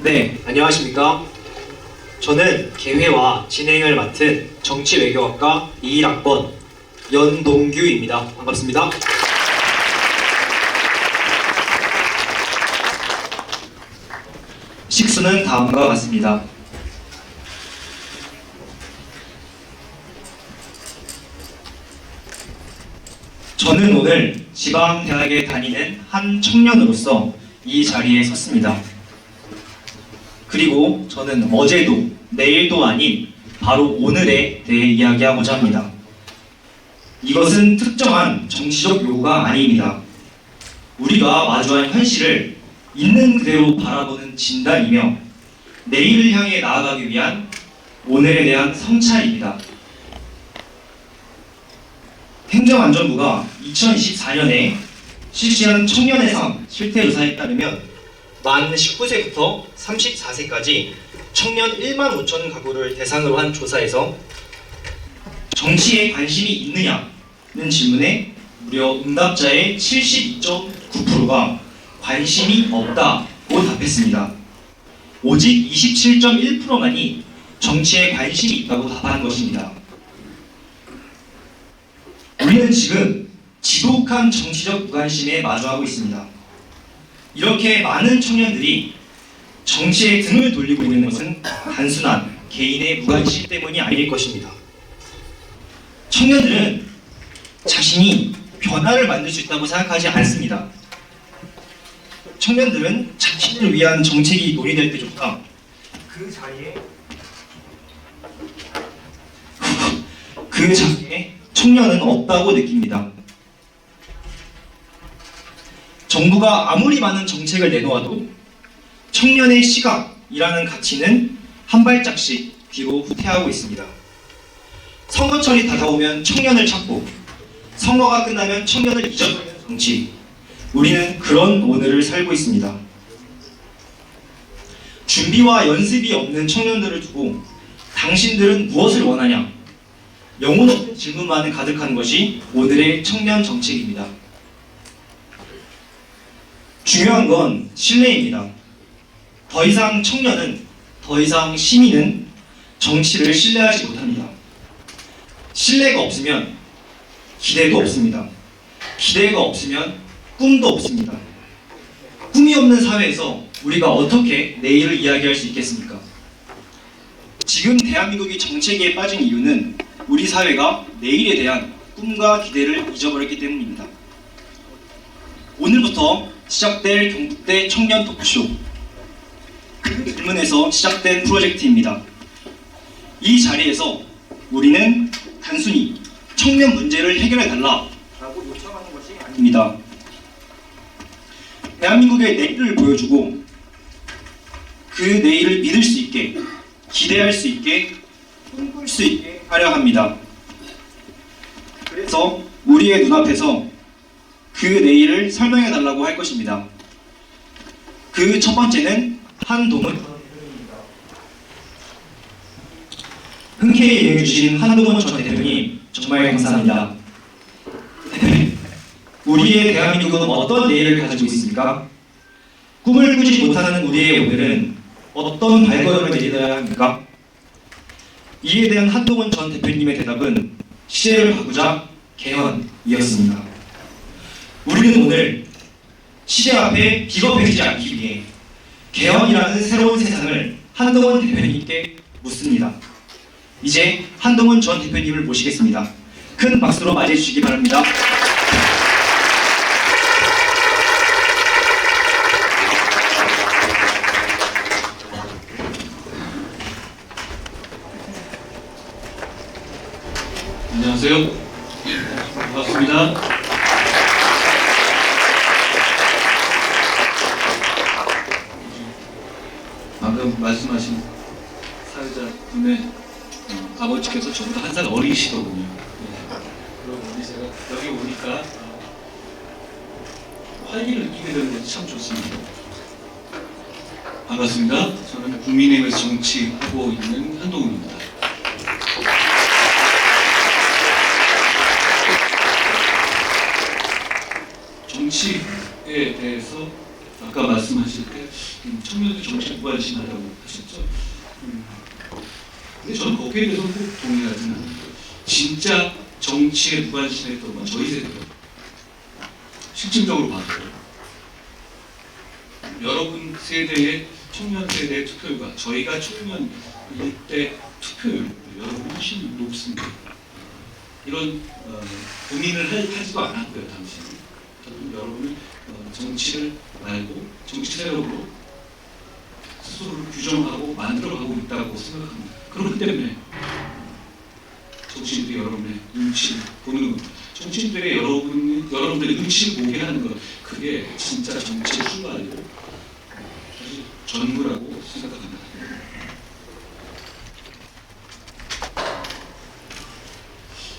네, 안녕하십니까. 저는 개회와 진행을 맡은 정치외교학과 21학번 연동규입니다. 반갑습니다. 식수는 다음과 같습니다. 저는 오늘 지방대학에 다니는 한 청년으로서 이 자리에 섰습니다. 그리고 저는 어제도 내일도 아닌 바로 오늘에 대해 이야기하고자 합니다. 이것은 특정한 정치적 요구가 아닙니다. 우리가 마주한 현실을 있는 그대로 바라보는 진단이며 내일을 향해 나아가기 위한 오늘에 대한 성찰입니다. 행정안전부가 2024년에 실시한 청년의 삶 실태조사에 따르면 만 19세부터 34세까지 청년 1만 5천 가구를 대상으로 한 조사에서 정치에 관심이 있느냐는 질문에 무려 응답자의 72.9%가 관심이 없다고 답했습니다. 오직 27.1%만이 정치에 관심이 있다고 답한 것입니다. 우리는 지금 지독한 정치적 무관심에 마주하고 있습니다. 이렇게 많은 청년들이 정치에 등을 돌리고 있는 것은 단순한 개인의 무관심 때문이 아닐 것입니다. 청년들은 자신이 변화를 만들 수 있다고 생각하지 않습니다. 청년들은 자신을 위한 정책이 논의될 때조차 그 자리에 청년은 없다고 느낍니다. 정부가 아무리 많은 정책을 내놓아도 청년의 시각이라는 가치는 한 발짝씩 뒤로 후퇴하고 있습니다. 선거철이 다가오면 청년을 찾고 선거가 끝나면 청년을 잊어버리는 정치. 우리는 그런 오늘을 살고 있습니다. 준비와 연습이 없는 청년들을 두고 당신들은 무엇을 원하냐? 영혼 없는 질문만을 가득한 것이 오늘의 청년 정책입니다. 중요한 건 신뢰입니다. 더 이상 청년은, 더 이상 시민은 정치를 신뢰하지 못합니다. 신뢰가 없으면 기대도 없습니다. 기대가 없으면 꿈도 없습니다. 꿈이 없는 사회에서 우리가 어떻게 내일을 이야기할 수 있겠습니까? 지금 대한민국이 정체기에 빠진 이유는 우리 사회가 내일에 대한 꿈과 기대를 잊어버렸기 때문입니다. 오늘부터 시작될 경북대 청년 토크쇼, 그 질문에서 시작된 프로젝트입니다. 이 자리에서 우리는 단순히 청년 문제를 해결해달라고 요청하는 것이 아닙니다. 대한민국의 내일을 보여주고 그 내일을 믿을 수 있게, 기대할 수 있게, 꿈꿀 수 있게 하려 합니다. 그래서 우리의 눈앞에서 그 내일을 설명해달라고 할 것입니다. 그 첫 번째는 한동훈 대표님입니다. 흔쾌히 임해주신 한동훈 전 대표님 정말 감사합니다. 우리의 대한민국은 어떤 내일을 가지고 있습니까? 꿈을 꾸지 못하는 우리의 오늘은 어떤 발걸음을 내딛어야 합니까? 이에 대한 한동훈 전 대표님의 대답은 시대를 바꾸자 개헌이었습니다. 우리는 오늘 시대 앞에 비겁해지지 않기 위해 개헌이라는 새로운 세상을 한동훈 대표님께 묻습니다. 이제 한동훈 전 대표님을 모시겠습니다. 큰 박수로 맞이해 주시기 바랍니다. 안녕하세요. 반갑습니다. 방금 말씀하신 사회자분의 아버지께서 저보다 한 살 어리시더군요. 그럼 우리 제가 여기 오니까 활기를 느끼게 되는 것이 참 좋습니다. 반갑습니다. 저는 국민의힘에서 정치하고 있는 한동훈입니다. 정치에 대해서 아까 말씀하실 때 청년들 정치 무관심하다고 하셨죠. 근데 저는 거기에 대해서 꼭 동의하지는 않아요. 진짜 정치에 무관심했던 건 저희 세대예요. 실질적으로 봐도 여러분 세대의 청년 세대의 투표율과 저희가 청년 때 투표율 여러분 훨씬 높습니다. 이런 고민을 하지도 않았고요 당시에. 저는 여러분은 정치를 말고 정치 세력으로 스스로를 규정하고 만들어가고 있다고 생각합니다. 그렇기 때문에 정치인들이 여러분의 눈치를 보는 것, 정치인들의 여러분들의 눈치를 보게 하는 것, 그게 진짜 정치의 출발이고 사실 전부라고 생각합니다.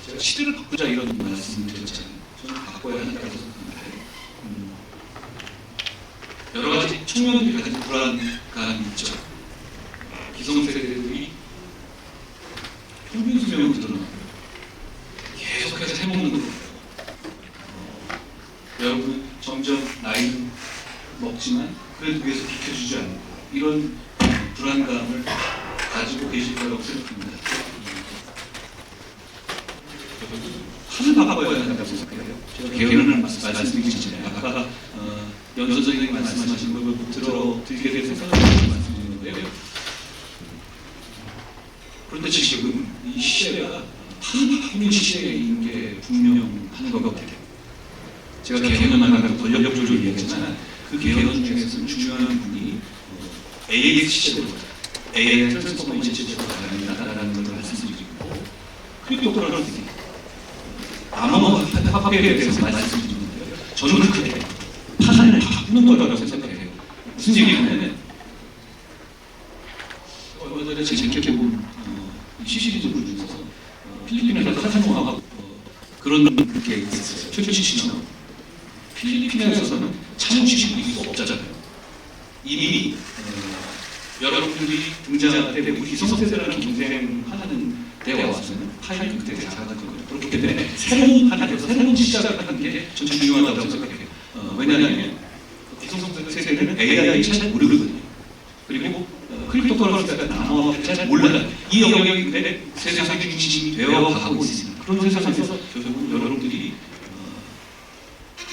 제가 시대를 바꾸자 이런 말씀을 드렸잖아요. 저는 바꿔야 한다고 생각합니다. 여러 가지 청년들이 가진 불안감이 있죠. 기성세대들이 평균 수명을 늘어나고 계속해서 해먹는 거예요. 여러분은 점점 나이는 먹지만 그래도 위해서 비켜주지 않고 이런 불안감을 가지고 계실 거라고 생각합니다. 판을 바꿔야 한다고 생각해요. 제가 개헌을 말씀드리기 전에 아까 연선 선생님이 말씀하신 걸 들게 돼서 말씀드리는데요. 그런데 지금 이 시대가 판을 바꾸는 시대인 게 분명한 것 같아요. 제가 개헌만 하다가 권력 조절 얘기했지만 그 개헌 중에서 중요한 분이 AX 시대로 AI 트랜스포메이션 시대로 가야한다라는 걸 말씀드리고 그리고 또 그런 암호화 화폐에 대해서 말씀드리는데요. 저는 그게 판을 바꾸는 거라고 생각해요. 무슨 얘기냐면 얼마 전에 재밌게 본 시리즈 중에서 필리핀에서 카사노하고 그런 게 있었어요. 최초시시나 필리핀에서는 참치식이 없잖아요. 이미 여러분들이 등장할 때 우리 기성세대라는 경쟁하는 때에 와서는 파일이 그때 작아진 거예요. 그렇기 때문에 새로운 하나에서 새로운 시작을 하는 게 전 중요하다고 생각해요. 왜냐하면 기성세대는 AI 잘 모르거든요. 그리고 크립토커런시가 나눠 잘 몰라요. 이 영역인데 세상의 중심이 되어가고 있습니다. 그런 세상에서 결국은 여러분들이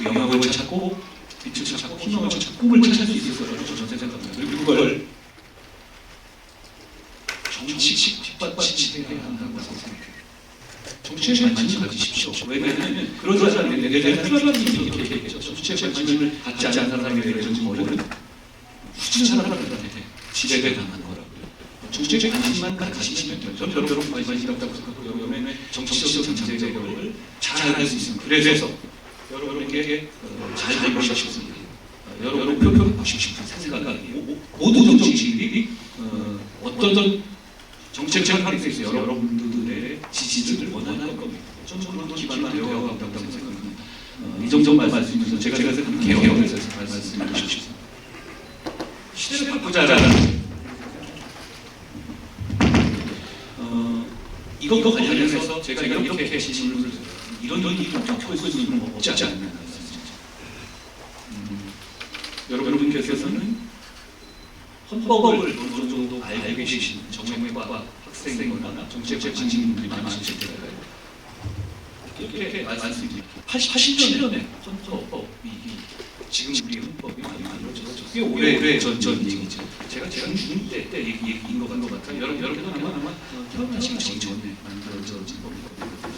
영역을 찾고 빛을 찾고 희망을 찾고 꿈을 찾을 수 있을 거라고 저는 생각합니다. 그리고 그걸 정치 뒷받침해야 한다고 생각해요. 정치에 관심을 가지십시오. 왜냐하면 그러지 않으면 내가 필요한 일이 이렇게 얘기했죠. 정치에 관심을 갖지 않은 사람에 대해서 머리는 후진 사람들한테 지배가 당한 거라고요. 정치에 관심만 가지시면 돼요. 저는 여러분 관심이 없다고 생각하고 여러분의 정치적 정책을 잘 알 수 있습니다. 그래서 여러분에게 잘 알고 싶습니다. 여러분 표표하고 싶은 생각이 모든 정치인들이 어떤 정책을 하기 위해서 여러분들의 지지를 원하는 겁니다. 저는 그런 기반만 되어간다고 생각합니다. 이 정도 말씀드리면서 제가 개헌에서 말씀을 드렸습니다. 시대를 바꾸자라는 이거 관련해서 제가 이렇게 질문을 이런 일이 어떻게 할 수 있는 건 없지 않나 여러분께서는 헌법을 어느 정도 알고 계신 정책과 학생이거나 정책 관심 있는 분들이 많으실 텐데 이렇게 말씀드립니다. 87년에 헌법이 지금 우리 헌법이 많이 만들어져서 꽤 오래 전 얘기죠. 제가 중중 때 얘기인 것 같아요. 여러분은 아마 태어나시기 전에 만들어진 법이거든요.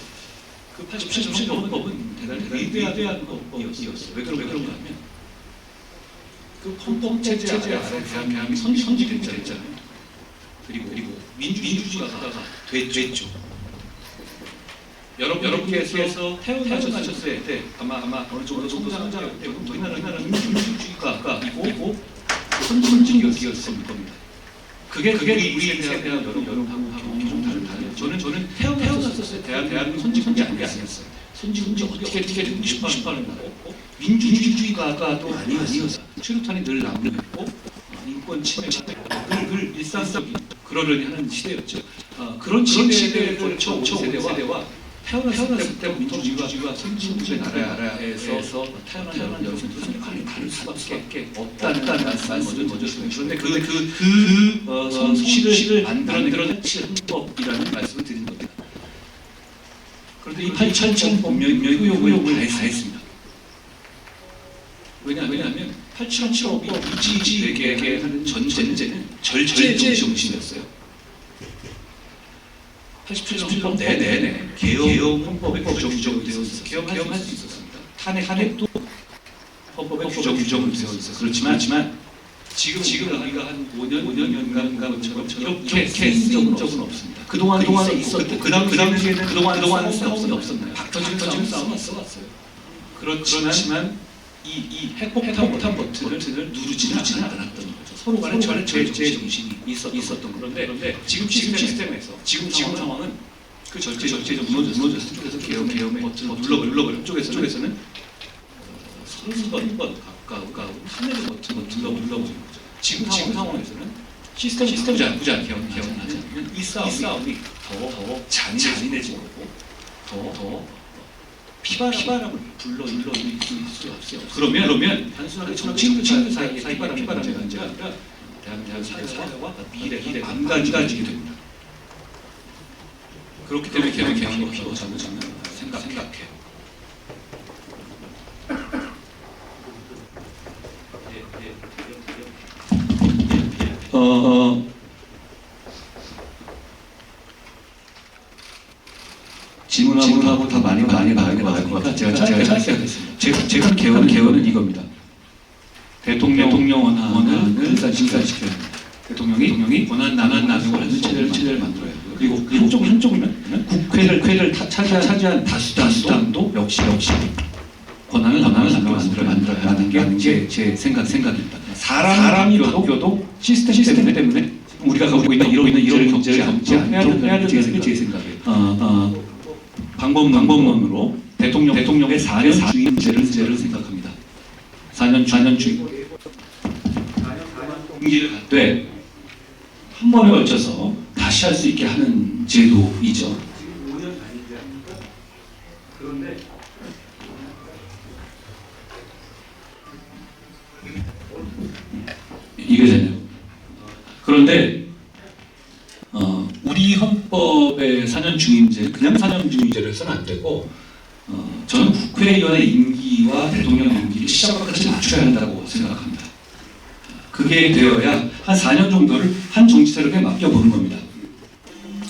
그 87년 헌법은 대단히 위대한 헌법이었어요. 왜 그런가 하면 그 헌법 체제 아래 대한민국이 선지됐잖아요. 그리고 민주주의가 가다가 됐죠. 여러분께서 태어나셨을 때 아마 어느 정도 성장할 때 우리나라는 민주주의가 있고 선진국이었을 겁니다. 그게 우리에 대한 여러분하고 좀 다르죠. 저는 태어났을 때 대한민국 선진국이 아니었어요. 선진국이 어떻게 되고 싶어하는 나라였고 민주주의가 또 아니었어요. 최루탄이 늘 남용했고 인권 침해가 늘 일상적인 그러려니 하는 시대였죠. 그런 시대에 걸쳐 온 세대와 태어났을 때부터 민주주의가 선진국의 나라에서 태어난 여성들은 다를 수밖에 없다는 말씀을 먼저 드렸습니다. 그런데 그 성취를 만들어낸 헌법이라는 말씀을 드린 겁니다. 그런데 이 8.7 분명히 후욕을 다 했습니다. 왜냐하면 8.7법이 우지에게 하는 전제는 절제 정신이었어요. 87년 내내 개혁 헌법에 규정되어 있어서 개혁할 수 있었습니다. 탄핵도 헌법에 규정되어 있어서 그렇지만 지금 우리가 한 5년간처럼 이렇게 쓰인 적은 없습니다. 그동안 있었고 그 당시에는 그동안 싸움은 없었나요? 박터지는 싸움은 있어왔어요. 그렇지만 이 핵폭탄 버튼을 누르지는 않았던 거죠. 서로 간에 절제 정신이 있었던 그런데 지금 시스템에서 지금 상황은 그 절제 정신이 무너져서 한쪽에서 개혁의 버튼을 눌러버리고 한쪽에서는 30번 가까운 탄핵의 버튼을 눌러버리는 거죠. 지금 상황에서는 시스템 부자 개혁하지 않으면 이 싸움이 더 잔인해지고 더 피바람을 불러일으킬 수 없어요. 그러면 단순하게 친구 사이에 피바람이 문제가 아니라 대한민국 사회와 미래 망가지게 됩니다. 그렇기 때문에 개혁이 필요하다고 저는 생각해요. 질문하고 다 많이 나갈 것 같아요. 제가 짧게 하겠습니다. 제가 개헌은 이겁니다. 대통령 원안을 일단 대통령이 원안 나누고 하는 체제를 만들어야 하고요. 그리고 한쪽이면 국회를 차지한 다수당도 역시 권한을 만들어야 하는 게 제 생각입니다. 사람이 바뀌어도 시스템 때문에 우리가 갖고 있는 이런 경제를 겪지 않도록 해야 되는 제 생각이에요. 방법론으로 대통령의 4년 주임제를 생각합니다. 4년 주임. 임기를 갖되 한 번에 걸쳐서 다시 할 수 있게 하는 제도이죠. 이게 되네요. 그런데 우리 헌법의 4년 중임제, 그냥 4년 중임제를 써는 안 되고 저는 국회의원의 임기와 대통령 임기를 시작과 끝을 맞춰야 한다고 생각합니다. 그게 되어야 한 4년 정도를 한 정치 세력에 맡겨보는 겁니다.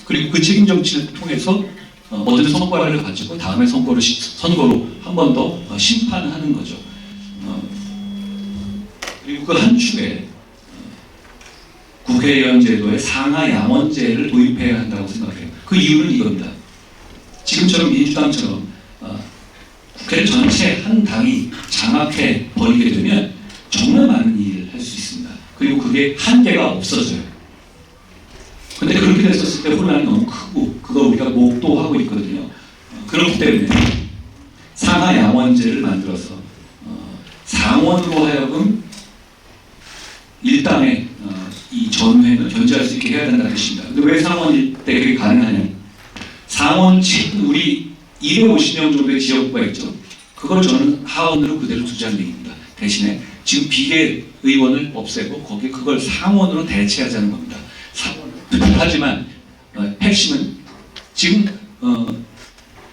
그리고 그 책임 정치를 통해서 얻은 성과를 가지고 다음에 선거로 한 번 더 심판하는 거죠. 그리고 그 한 축에 국회의원 제도의 상하 양원제를 도입해야 한다고 생각해요. 그 이유는 이겁니다. 지금처럼 민주당처럼 국회 전체 한 당이 장악해 버리게 되면 정말 많은 일을 할 수 있습니다. 그리고 그게 한계가 없어져요. 근데 그렇게 됐었을 때 혼란이 너무 크고 그걸 우리가 목도하고 있거든요. 그렇기 때문에 상하 양원제를 만들어서 상원으로 하여금 일당의 이 전회는 견제할 수 있게 해야 된다는 것입니다. 근데 왜 상원일 때 그게 가능하냐? 상원 우리 250명 정도의 지역구가 있죠. 그걸 저는 하원으로 그대로 두자는 얘기입니다. 대신에 지금 비례 의원을 없애고 거기에 그걸 상원으로 대체하자는 겁니다. 하지만 핵심은 지금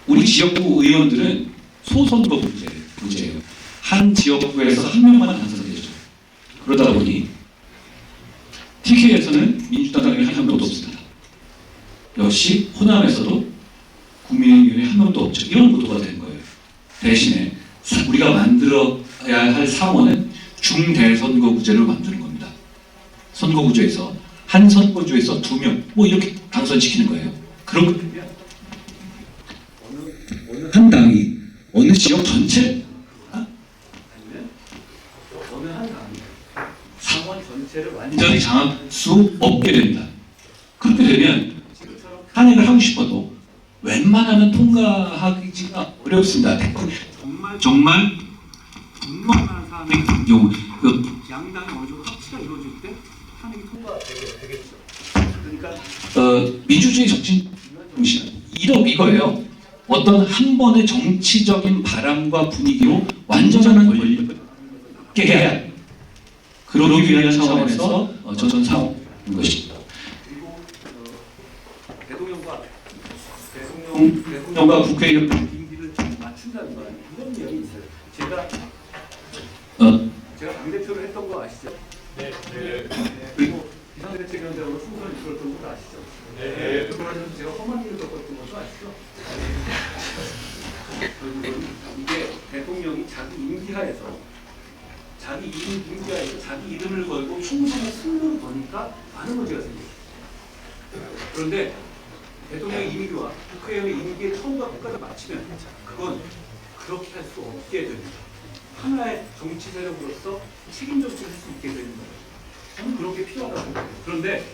우리 지역구 의원들은 소선거 문제예요. 한 지역구에서 한 명만 당선되죠. 그러다 보니 TK에서는 민주당이 한 명도 없습니다. 역시 호남에서도 국민의힘이 한 명도 없죠. 이런 구도가 된 거예요. 대신에 우리가 만들어야 할 상원은 중대선거구제를 만드는 겁니다. 선거구제에서 한 선거구에서 2명 뭐 이렇게 당선시키는 거예요. 그럼 한 당이 어느 지역 전체 상원 전체를 완전히 장악할 수 없게 됩니다. 그렇게 되면 탄핵을 하고 싶어도 웬만하면 통과하기가 어렵습니다. 정말 분노하는 사람의 경우 양당의 어느 정도 합치가 이루어질 때 탄핵이 통과되겠죠. 그러니까 민주주의 정신 이거예요. 어떤 한 번의 정치적인 바람과 분위기로 완전한 권리를 깨야 그러기 위한 차원에서 저는 사온 것입니다. 대통령과 대통령과 국회의원 임기를 맞춘다는 건 이런 내용이 있어요. 제가 당대표를 했던 거 아시죠? 네. 그리고 비상대책위원장으로 총선을 이끌었던 것도 아시죠? 네. 그러면 제가 험한 일을 겪었던 것도 아시죠? 이게 대통령이 자기 임기하에서 자기 이름을 걸고 총선에 승부를 거니까 많은 문제가 생겨요. 그런데 대통령의 임기와 국회의원의 임기의 처음과 끝까지 맞추면 그건 그렇게 할 수 없게 됩니다. 하나의 정치 세력으로서 책임 정치를 할 수 있게 되는 거예요. 저는 그런 게 필요하다고 생각해요. 그런데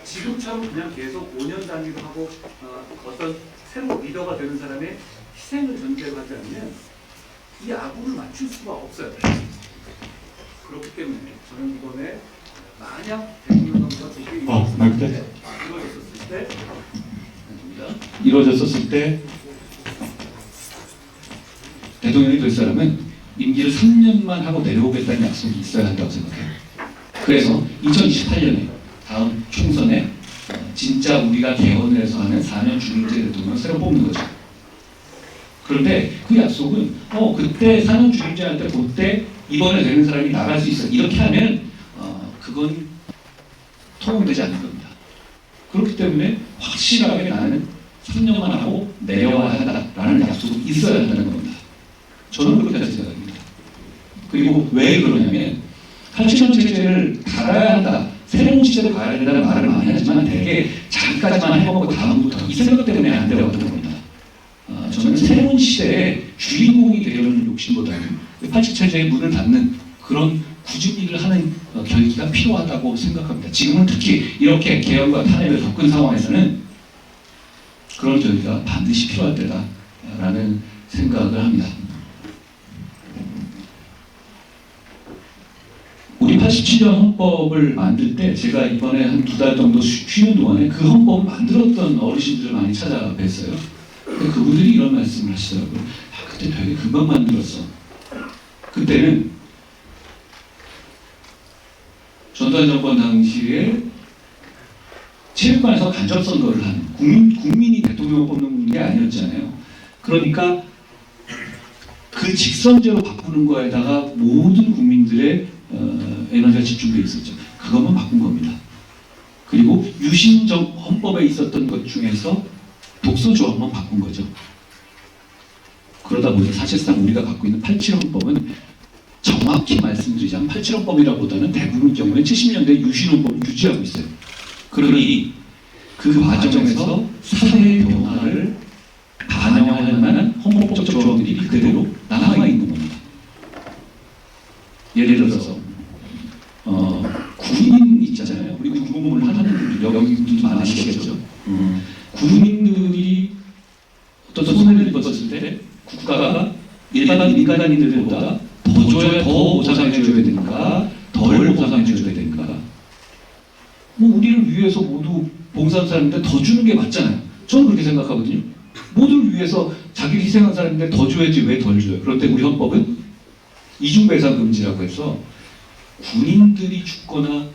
지금처럼 그냥 계속 5년 단위로 하고 어떤 새로운 리더가 되는 사람의 희생을 전제로 하지 않으면 이 아구를 맞출 수가 없어요. 그렇기 때문에 저는 이번에 만약 대통령과 국회의원이 이루어졌었을 때 대통령이 될 사람은 임기를 3년만 하고 내려오겠다는 약속이 있어야 한다고 생각해요. 그래서 2028년에 다음 총선에 진짜 우리가 개헌을 해서 하는 4년 중임제 대통령을 새로 뽑는 거죠. 그런데 그 약속은 그때 4년 중임제 할 때 그때 이번에 되는 사람이 나갈 수 있어. 이렇게 하면 그건 통용되지 않는 겁니다. 그렇기 때문에 확실하게 나는 3년만 하고 내려와야 한다라는 약속이 있어야 한다는 겁니다. 저는 그렇게 생각합니다. 그리고 왜 그러냐면 87년 체제를 갈아야 한다, 새로운 시대로 가야 된다는 말을 많이 하지만 되게 자기까지만 해먹고 다음부터 이 생각 때문에 안 되거든 겁니다. 저는 새로운 시대의 주인공이 되려는 욕심보다는 87체제의 문을 닫는 그런 굳은 일을 하는 결기가 필요하다고 생각합니다. 지금은 특히 이렇게 개헌과 탄핵을 겪은 상황에서는 그런 결기가 반드시 필요할 때다라는 생각을 합니다. 우리 87년 헌법을 만들 때 제가 이번에 한 2달 정도 쉬는 동안에 그 헌법을 만들었던 어르신들을 많이 찾아뵀어요. 그분들이 이런 말씀을 하시더라고요. 그때 되게 금방 만들었어. 그때는 전두환 정권 당시에 체육관에서 간접 선거를 하는 국민이 대통령을 뽑는 게 아니었잖아요. 그러니까 그 직선제로 바꾸는 거에다가 모든 국민들의 에너지가 집중되어 있었죠. 그것만 바꾼 겁니다. 그리고 유신정 헌법에 있었던 것 중에서 독소조항만 바꾼 거죠. 그러다 보니 사실상 우리가 갖고 있는 87 헌법은 정확히 말씀드리자면 87 헌법이라보다는 대부분 경우에 70년대 유신 헌법을 유지하고 있어요. 그러니 그 과정에서 사회의 변화를 반영할 만한 헌법적 조항들이 그대로 남아 있는 겁니다. 예를 들어서 군인 있잖아요. 우리 군복무를 하는 분들 여기 분들도 많으시겠죠. 군인들이 어떤 손해를 입었을 때 국가가 일반 민간인들보다 더 보상해줘야 되는가, 덜 보상해줘야 되는가. 우리를 위해서 모두 봉사한 사람인데 더 주는 게 맞잖아요. 저는 그렇게 생각하거든요. 모두를 위해서 자기를 희생한 사람인데 더 줘야지 왜 덜 줘요? 그런데 우리 헌법은 이중배상 금지라고 해서 군인들이 죽거나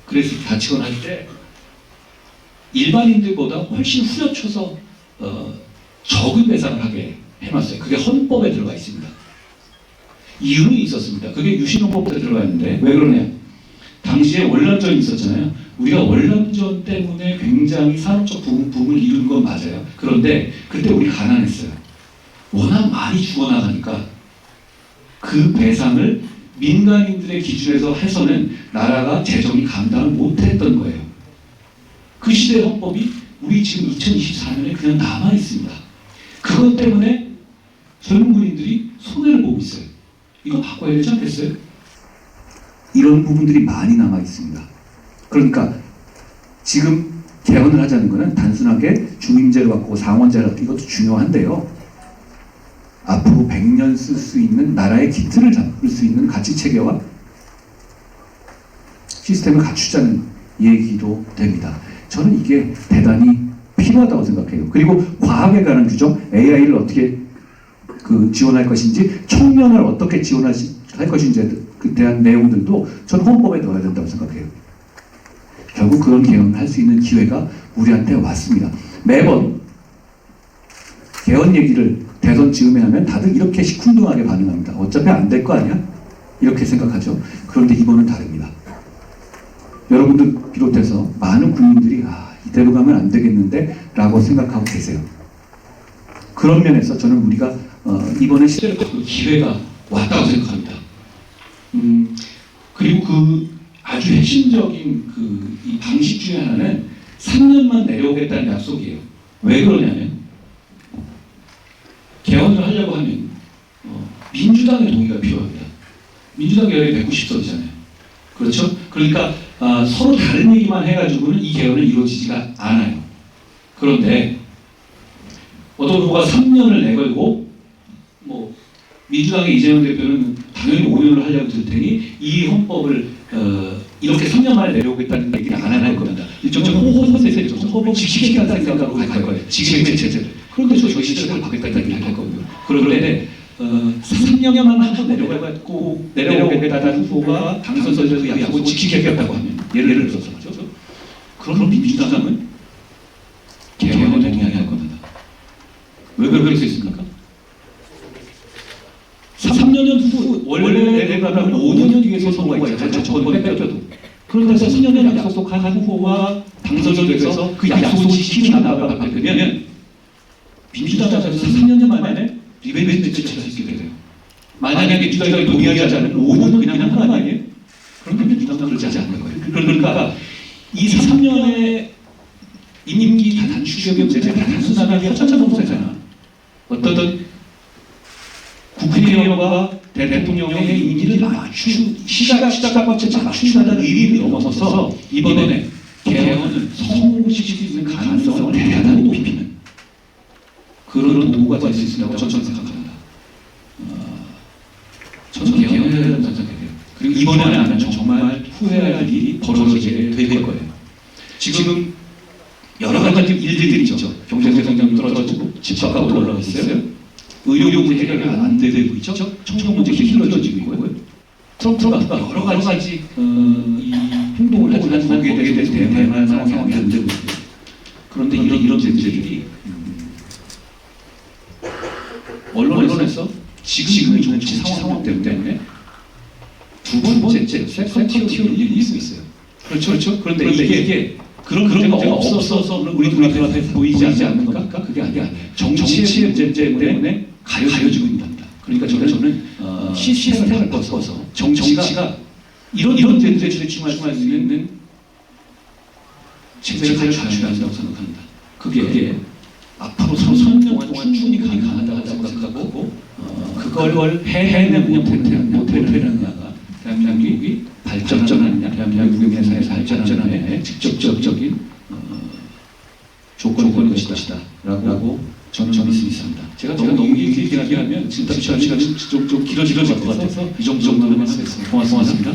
그래서 다치거나 할 때 일반인들보다 훨씬 후려쳐서 적은 배상을 하게 해놨어요. 그게 헌법에 들어가 있습니다. 이유는 있었습니다. 그게 유신헌법에 들어가 있는데 왜 그러냐? 당시에 월남전이 있었잖아요. 우리가 월남전 때문에 굉장히 산업적 부흥을 이룬 건 맞아요. 그런데 그때 우리 가난했어요. 워낙 많이 죽어나가니까 그 배상을 민간인들의 기준에서 해서는 나라가 재정이 감당을 못했던 거예요. 그 시대의 헌법이 우리 지금 2024년에 그냥 남아 있습니다. 그것 때문에 젊은 군인들이 손해를 보고 있어요. 이거 바꿔야 되지 않겠어요? 이런 부분들이 많이 남아 있습니다. 그러니까 지금 개헌을 하자는 것은 단순하게 중임제를 바꾸고 상원제를 바꾸고 이것도 중요한데요. 앞으로 100년 쓸 수 있는 나라의 기틀을 잡을 수 있는 가치체계와 시스템을 갖추자는 얘기도 됩니다. 저는 이게 대단히 필요하다고 생각해요. 그리고 과학에 관한 규정, AI를 어떻게 지원할 것인지, 청년을 어떻게 지원할 것인지에 대한 내용들도 전 헌법에 넣어야 된다고 생각해요. 결국 그런 개헌을 할 수 있는 기회가 우리한테 왔습니다. 매번 개헌 얘기를 대선 즈음에 하면 다들 이렇게 시큰둥하게 반응합니다. 어차피 안 될 거 아니야? 이렇게 생각하죠. 그런데 이번은 다릅니다. 여러분들 비롯해서 많은 국민들이 이대로 가면 안 되겠는데 라고 생각하고 계세요. 그런 면에서 저는 우리가 이번에 실제로 그 기회가 왔다고 생각합니다. 그리고 아주 핵심적인 이 방식 중에 하나는 3년만 내려오겠다는 약속이에요. 왜 그러냐면 개헌을 하려고 하면 민주당의 동의가 필요합니다. 민주당 여당이 190석이잖아요. 그렇죠? 그러니까 서로 다른 얘기만 해가지고는 이 개헌은 이루어지지가 않아요. 그런데 어떤 후보가 3년을 내걸고 민주당의 이재명 대표는 당연히 5년을 하려고 들 테니 이 헌법을 이렇게 3년 만에 내려오겠다는 얘기는 안 할 겁니다. 일종의 호흡세세죠. 헌법을 지키겠다는 생각으로 갈 거예요. 지금의 체제를. 그런데 저희 시대를 바꾸겠다는 얘기를 할 거고요. 그런데 3년만 하고 내려오겠다는 후보가 당선자들 그 약속을 지키겠다고 하면 예를 들어서 그럼 민주당은 개헌에 동의할 겁니다. 왜 그럴 수 있습니까? 3년 후 원래 내려가면 5년 뒤에 선거가 있잖아요. 정권을 뺏겨도. 그런데 3년을 약속한 후보가 당선이 돼서 그 약속을 지키는 나라가 바뀌면 민주당에서 3년 만에 리벤지 매치를 할 수 있게 돼요. 만약에 민주당이 동의하지 않으면 5년은 그냥 하는 거 아니에요? 그러면 민주당은 그러지 않는 거예요. 그러니까 이 3년의 임기 단축형 제재가 단순하게 허점검사잖아. 어떤 국회의원과 대통령의 임기를 시작과 채점 맞춘다는 의미를 넘어서서 이번에 개헌을 성공시킬 수 있는 가능성을 대단히 높이는 그런 도구가 될 수 있다고 저는 생각합니다. 저는 개헌을 해야 된다고 생각해요. 그리고 이번에 안 하면 정말 후회할 일이 벌어지게 될 거예요. 지금 여러 가지 일들이 있죠. 경제 성장이 떨어지고 집값가 올라가고 있어요. 의료 문제 해결이 안 되고 있죠. 청년 문제 힘들어지고 있고요. 트럼프가 여러 가지 이 행동을 하지만 거기에 대해서 대응할 상황이 안 되고 있어요. 그런데 이런 문제들이 언론에서 지금의 정치 상황 때문에 두 번째 세컨 티어를 일수 있어요. 그렇죠. 그런데 이게 그런 문제가 없어서 우리 눈앞에 보이지 않는 겁니까? 그게 아니야. 정치의 문제 때문에 가려지고 있답니다. 그러니까 저는 시스템을 바꿔서 정치가 이런 문제들에 집중할 수 있는 체제를 갖춰야 한다고 생각합니다. 그게 앞으로 3년 동안 충분히 가능하다고 생각하고 그걸 해내면 못해내느냐가 대한민국이 발전하느냐, 대한민국의 사회에서 발전하느냐의 직접적인 조건이 될 것이다 라고 저는 믿습니다. 제가 너무 길게 하면 진짜 시간이 좀 길어질 것 같아서 이 정도로만 하겠습니다. 고맙습니다.